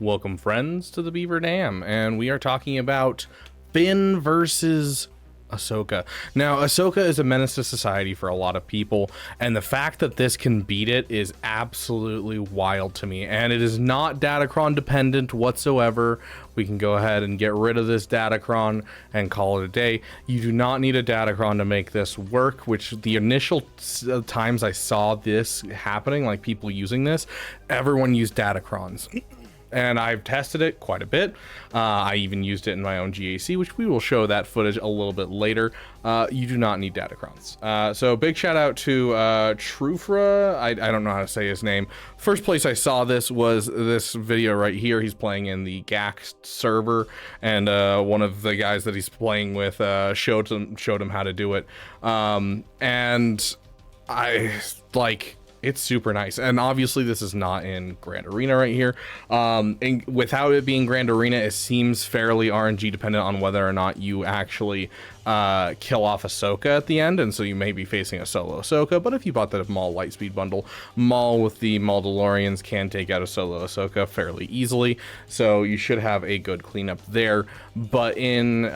Welcome, friends, to the Beaver Dam, and we are talking about Finn versus Ahsoka. Now, Ahsoka is a menace to society for a lot of people, and the fact that this can beat it is absolutely wild to me, and it is not Datacron dependent whatsoever. We can go ahead and get rid of this Datacron and call it a day. You do not need a Datacron to make this work, which the initial times I saw this happening, like people using this, everyone used Datacrons. And I've tested it quite a bit. I even used it in my own GAC, which we will show that footage a little bit later. You do not need Datacrons. So big shout out to Trufra. I don't know how to say his name. First place I saw this was this video right here. He's playing in the GAC server, and one of the guys that he's playing with showed him how to do it. And I like... It's super nice, and obviously this is not in Grand Arena right here. And without it being Grand Arena, it seems fairly RNG dependent on whether or not you actually kill off Ahsoka at the end, and so you may be facing a solo Ahsoka. But if you bought that Maul Lightspeed bundle, Maul with the Mandalorians can take out a solo Ahsoka fairly easily, so you should have a good cleanup there. But in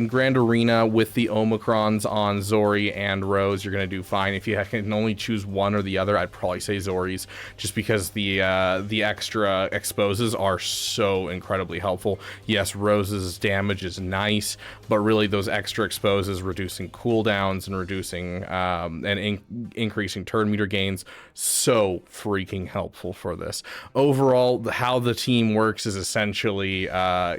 Grand Arena with the Omicrons on Zori and Rose, you're gonna do fine. If you can only choose one or the other, I'd probably say Zori's, just because the extra exposes are so incredibly helpful. Yes, Rose's damage is nice, but really those extra exposes, reducing cooldowns and reducing increasing turn meter gains, so freaking helpful for this. Overall, how the team works is essentially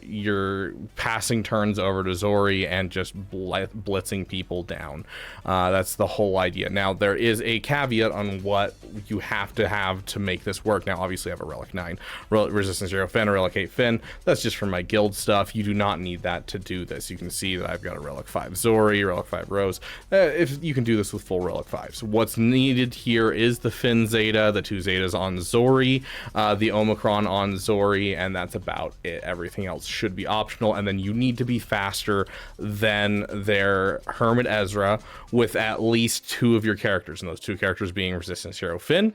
you're passing turns over to Zori and just blitzing people down. That's the whole idea. Now, there is a caveat on what you have to make this work. Now, obviously I have a Relic 9 Resistance 0 Finn, a Relic 8 Finn. That's just for my guild stuff. You do not need that to do this. You can see that I've got a Relic 5 Zori, Relic 5 Rose. If you can do this with full Relic 5s. What's needed here is the Finn Zeta, the 2 Zetas on Zori, the Omicron on Zori, and that's about it. Everything else should be optional, and then you need to be faster than their Hermit Ezra with at least 2 of your characters, and those 2 characters being Resistance Hero Finn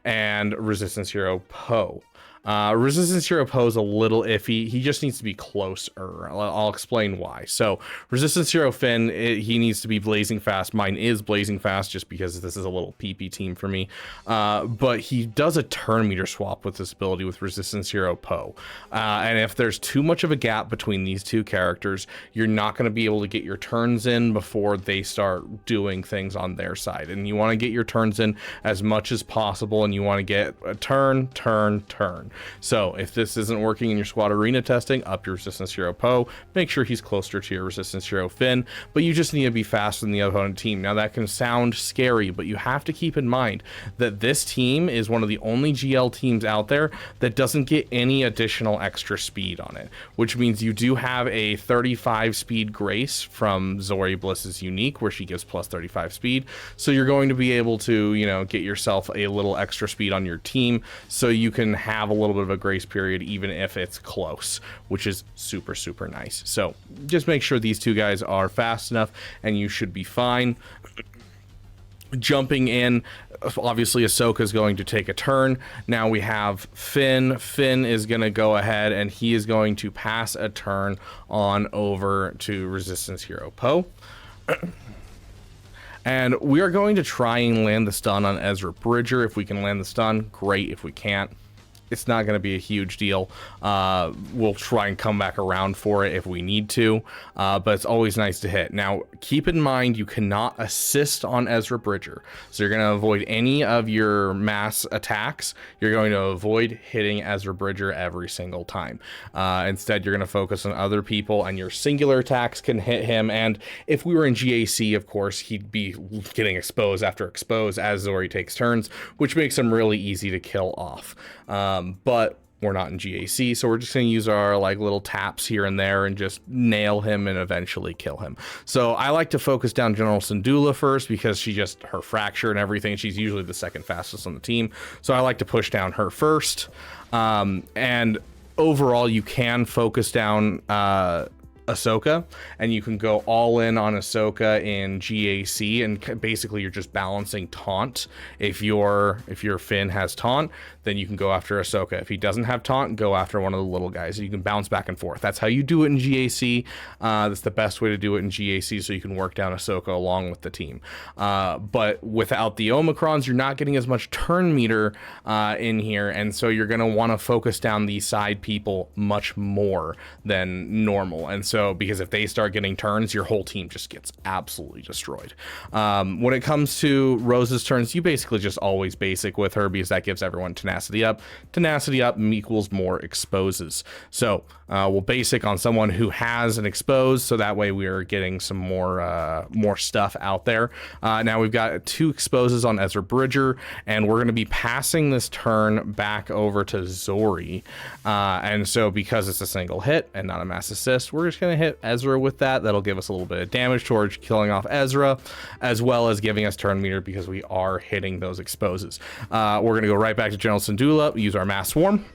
and Resistance Hero Poe. Resistance Hero Poe is a little iffy. He just needs to be closer. I'll explain why. So Resistance Hero Finn, he needs to be blazing fast. Mine is blazing fast just because this is a little PP team for me. But he does a turn meter swap with this ability with Resistance Hero Poe. And if there's too much of a gap between these 2 characters, you're not going to be able to get your turns in before they start doing things on their side. And you want to get your turns in as much as possible, and you want to get a turn. So if this isn't working in your squad arena testing, up your Resistance Hero Poe, make sure he's closer to your Resistance Hero Finn, but you just need to be faster than the opponent team. Now, that can sound scary, but you have to keep in mind that this team is one of the only GL teams out there that doesn't get any additional extra speed on it, which means you do have a 35 speed grace from Zori Bliss's unique, where she gives plus 35 speed. So you're going to be able to, get yourself a little extra speed on your team, so you can have a little bit of a grace period even if it's close, which is super, super nice. So just make sure these 2 guys are fast enough and you should be fine. Jumping in, obviously Ahsoka is going to take a turn. Now we have Finn. Finn is going to go ahead and he is going to pass a turn on over to Resistance Hero Poe. And we are going to try and land the stun on Ezra Bridger. If we can land the stun, great. If we can't, it's not going to be a huge deal. We'll try and come back around for it if we need to, but it's always nice to hit. Now, keep in mind, you cannot assist on Ezra Bridger, so you're going to avoid any of your mass attacks. You're going to avoid hitting Ezra Bridger every single time. Instead, you're going to focus on other people, and your singular attacks can hit him. And if we were in GAC, of course, he'd be getting expose after expose as Zori takes turns, which makes him really easy to kill off. But we're not in GAC, so we're just going to use our little taps here and there and just nail him and eventually kill him. So I like to focus down General Syndulla first, because her fracture and everything, she's usually the second fastest on the team. So I like to push down her first. And overall, you can focus down Ahsoka, and you can go all in on Ahsoka in GAC, and basically you're just balancing taunt. If your Finn has taunt, then you can go after Ahsoka. If he doesn't have taunt, go after one of the little guys. You can bounce back and forth. That's how you do it in GAC. That's the best way to do it in GAC, so you can work down Ahsoka along with the team. But without the Omicrons, you're not getting as much turn meter in here, and so you're going to want to focus down these side people much more than normal. And so, because if they start getting turns, your whole team just gets absolutely destroyed. When it comes to Rose's turns, you basically just always basic with her, because that gives everyone tenacity up. Tenacity up equals more exposes. So we'll basic on someone who has an expose, so that way we are getting some more stuff out there. Now we've got 2 exposes on Ezra Bridger, and we're going to be passing this turn back over to Zori. And so because it's a single hit and not a mass assist, we're just going to hit Ezra with that. That'll give us a little bit of damage towards killing off Ezra, as well as giving us turn meter because we are hitting those exposes. We're going to go right back to General Syndulla, use our mass swarm,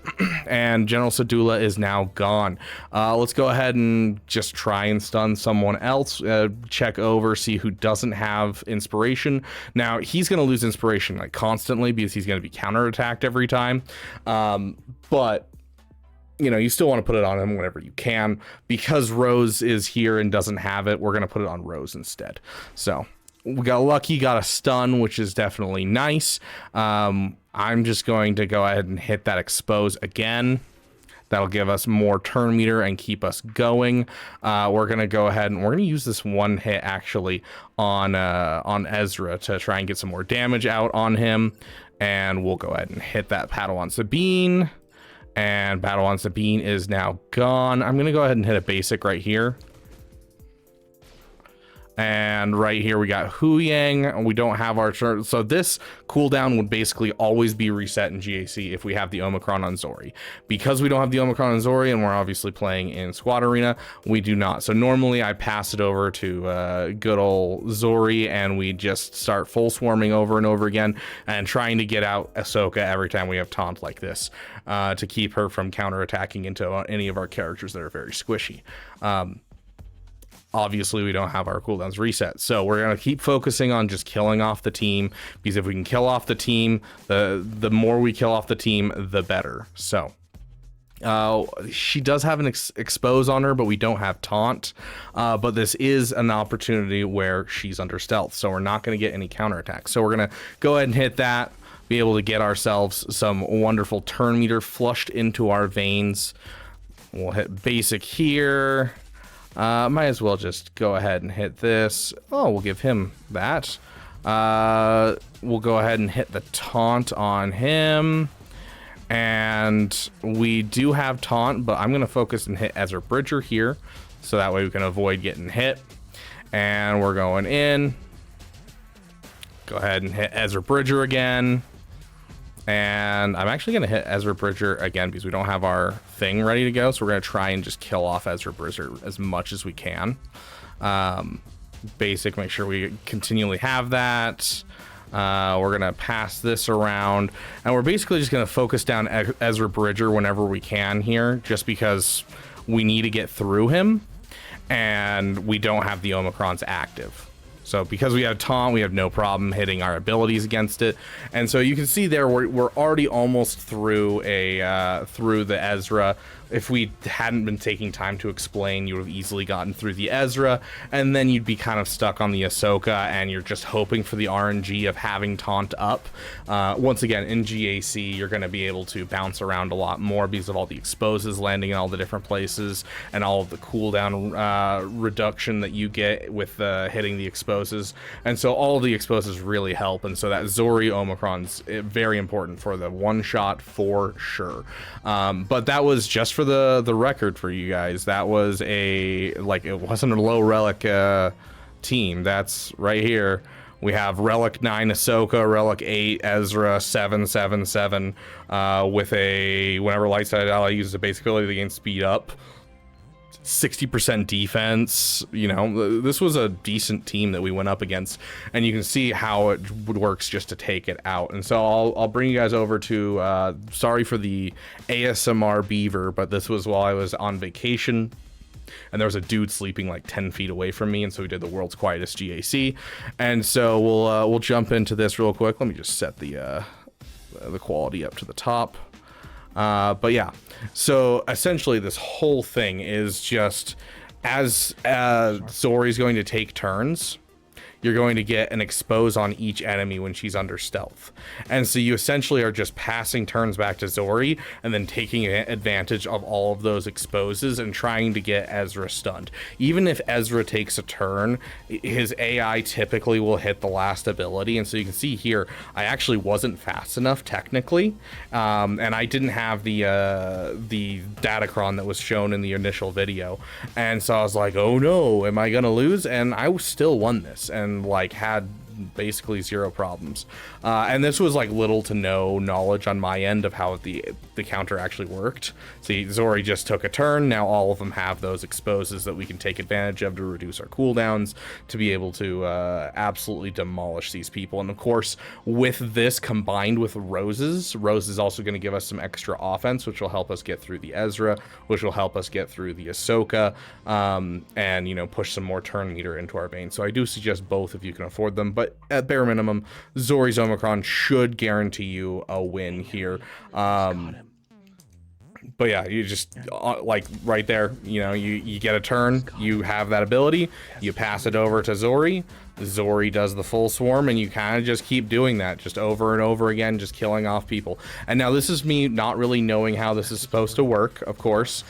and General Syndulla is now gone. Let's go ahead and just try and stun someone else. Check over, see who doesn't have inspiration. Now he's going to lose inspiration like constantly because he's going to be counterattacked every time. But you know, you still want to put it on him whenever you can. Because Rose is here and doesn't have it, we're going to put it on Rose instead. So we got lucky, got a stun, which is definitely nice. I'm just going to go ahead and hit that expose again. That'll give us more turn meter and keep us going. We're going to go ahead and we're going to use this one hit actually on Ezra to try and get some more damage out on him. And we'll go ahead and hit that Padawan Sabine. And Padawan Sabine is now gone. I'm going to go ahead and hit a basic right here. And right here we got Hu Yang. We don't have our turn, so this cooldown would basically always be reset in GAC if we have the Omicron on Zori. Because we don't have the Omicron on Zori, and we're obviously playing in Squad Arena, we do not. So normally I pass it over to good old Zori, and we just start full swarming over and over again, and trying to get out Ahsoka every time we have taunt like this, to keep her from counterattacking into any of our characters that are very squishy. Obviously we don't have our cooldowns reset, so we're going to keep focusing on just killing off the team, because if we can kill off the team, the more we kill off the team, the better. So she does have an expose on her, but we don't have taunt. But this is an opportunity where she's under stealth, so we're not going to get any counterattacks. So we're going to go ahead and hit that, be able to get ourselves some wonderful turn meter flushed into our veins. We'll hit basic here. Might as well just go ahead and hit this. Oh, we'll give him that. We'll go ahead and hit the taunt on him. And we do have taunt, but I'm going to focus and hit Ezra Bridger here, so that way we can avoid getting hit. And we're going in. Go ahead and hit Ezra Bridger again. And I'm actually going to hit Ezra Bridger again because we don't have our thing ready to go. So we're going to try and just kill off Ezra Bridger as much as we can. Basic, make sure we continually have that. We're going to pass this around. And we're basically just going to focus down Ezra Bridger whenever we can here, just because we need to get through him. And we don't have the Omicrons active. So because we have taunt, we have no problem hitting our abilities against it. And so you can see there, we're already almost through through the Ezra. If we hadn't been taking time to explain, you would have easily gotten through the Ezra, and then you'd be kind of stuck on the Ahsoka, and you're just hoping for the RNG of having taunt up. Once again, in GAC, you're going to be able to bounce around a lot more because of all the exposes landing in all the different places, and all of the cooldown reduction that you get with hitting the exposes. And so all of the exposes really help, and so that Zori Omicron's very important for the one shot for sure. But that was just for the record for you guys. That was it wasn't a low relic team. That's right here. We have Relic 9 Ahsoka, Relic 8 Ezra, 777 with a whenever Lightside ally uses a basic ability to gain speed up, 60% defense. You know, this was a decent team that we went up against, and you can see how it works just to take it out. And so I'll bring you guys over to sorry for the ASMR Beaver, but this was while I was on vacation. and there was a dude sleeping like 10 feet away from me, and so we did the world's quietest GAC. And so we'll jump into this real quick. Let me just set the quality up to the top. But yeah, so essentially this whole thing is just as Zori's going to take turns, you're going to get an expose on each enemy when she's under stealth. And so you essentially are just passing turns back to Zori and then taking advantage of all of those exposes and trying to get Ezra stunned. Even if Ezra takes a turn, his AI typically will hit the last ability. And so you can see here, I actually wasn't fast enough technically. And I didn't have the Datacron that was shown in the initial video. And so I was like, oh no, am I gonna lose? And I still won this, and like had basically zero problems. And this was like little to no knowledge on my end of how the counter actually worked. See, Zori just took a turn. Now all of them have those exposes that we can take advantage of to reduce our cooldowns, to be able to absolutely demolish these people. And of course, with this combined with Rose is also going to give us some extra offense, which will help us get through the Ezra, which will help us get through the Ahsoka, and, you know, push some more turn meter into our vein. So I do suggest both if you can afford them, but at bare minimum, Zori's Omicron should guarantee you a win here. But yeah, you just like right there, you know, you get a turn, you have that ability, you pass it over to Zori. Zori does the full swarm, and you kind of just keep doing that just over and over again, just killing off people. And now this is me not really knowing how this is supposed to work, of course.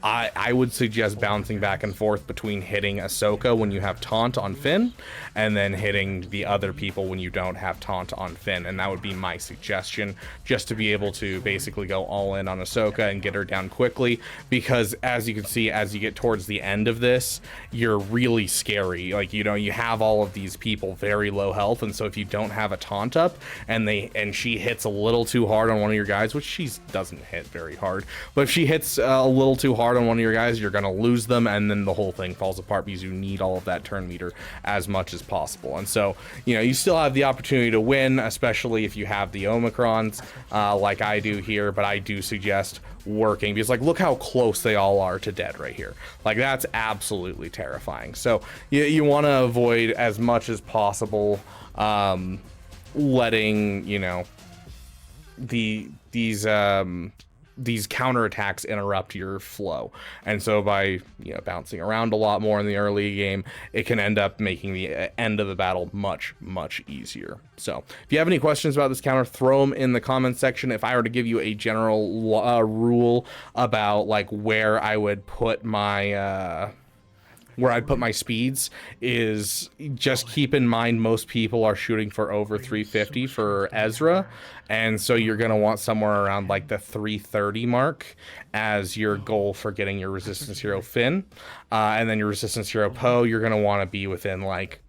I would suggest bouncing back and forth between hitting Ahsoka when you have taunt on Finn, and then hitting the other people when you don't have taunt on Finn. And that would be my suggestion, just to be able to basically go all in on Ahsoka and get her down quickly. Because as you can see, as you get towards the end of this, you're really scary. Like, you know, you have all of these people very low health, and so if you don't have a taunt up and she hits a little too hard on one of your guys, which she doesn't hit very hard, but if she hits a little too hard on one of your guys, you're gonna lose them, and then the whole thing falls apart, because you need all of that turn meter as much as possible. And so, you know, you still have the opportunity to win, especially if you have the Omicrons, like I do here. But I do suggest working, because like, look how close they all are to dead right here. Like, that's absolutely terrifying. So you want to avoid as much as possible letting, you know, these counterattacks interrupt your flow. And so by, you know, bouncing around a lot more in the early game, it can end up making the end of the battle much easier. So if you have any questions about this counter, throw them in the comments section. If I were to give you a general rule about like where I would put my speeds, is just keep in mind most people are shooting for over 350 for Ezra, and so you're going to want somewhere around like the 330 mark as your goal for getting your Resistance Hero Finn, and then your Resistance Hero Poe, you're going to want to be within like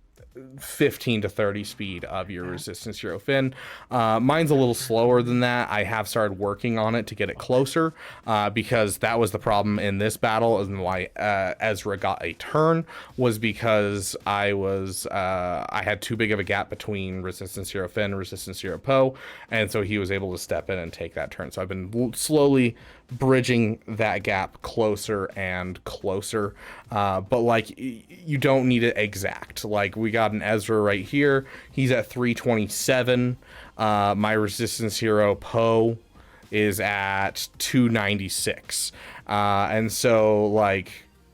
15 to 30 speed of your Resistance Hero Finn. Mine's a little slower than that. I have started working on it to get it closer, because that was the problem in this battle, and why Ezra got a turn was because I had too big of a gap between Resistance Hero Finn and Resistance Hero Poe, and so he was able to step in and take that turn. So I've been slowly bridging that gap closer and closer, but like, you don't need it exact. Like, we got an Ezra right here, he's at 327. My Resistance Hero Poe is at 296, and so like,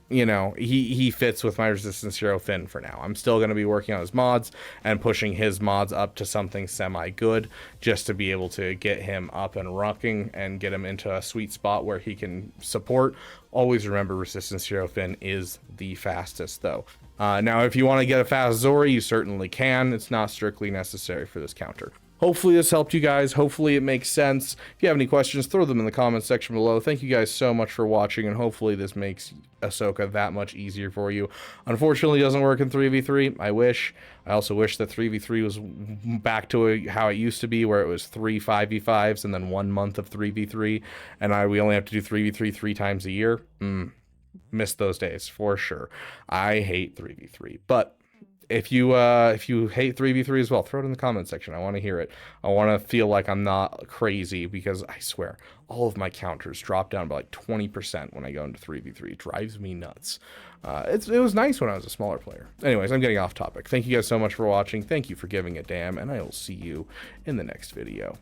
you know, he fits with my Resistance Hero Finn for now. I'm still going to be working on his mods and pushing his mods up to something semi-good, just to be able to get him up and rocking and get him into a sweet spot where he can support. Always remember, Resistance Hero Finn is the fastest, though. Now, if you want to get a fast Zori, you certainly can. It's not strictly necessary for this counter. Hopefully this helped you guys. Hopefully it makes sense. If you have any questions, throw them in the comments section below. Thank you guys so much for watching, and hopefully this makes Ahsoka that much easier for you. Unfortunately, it doesn't work in 3v3. I wish. I also wish that 3v3 was back to how it used to be, where it was 3 5v5s and then 1 month of 3v3, and we only have to do 3v3 3 times a year. Miss those days for sure. I hate 3v3, but if you hate 3v3 as well, throw it in the comment section. I want to hear it. I want to feel like I'm not crazy, because I swear all of my counters drop down by like 20% when I go into 3v3. It drives me nuts. It was nice when I was a smaller player. Anyways, I'm getting off topic. Thank you guys so much for watching. Thank you for giving a damn, and I will see you in the next video.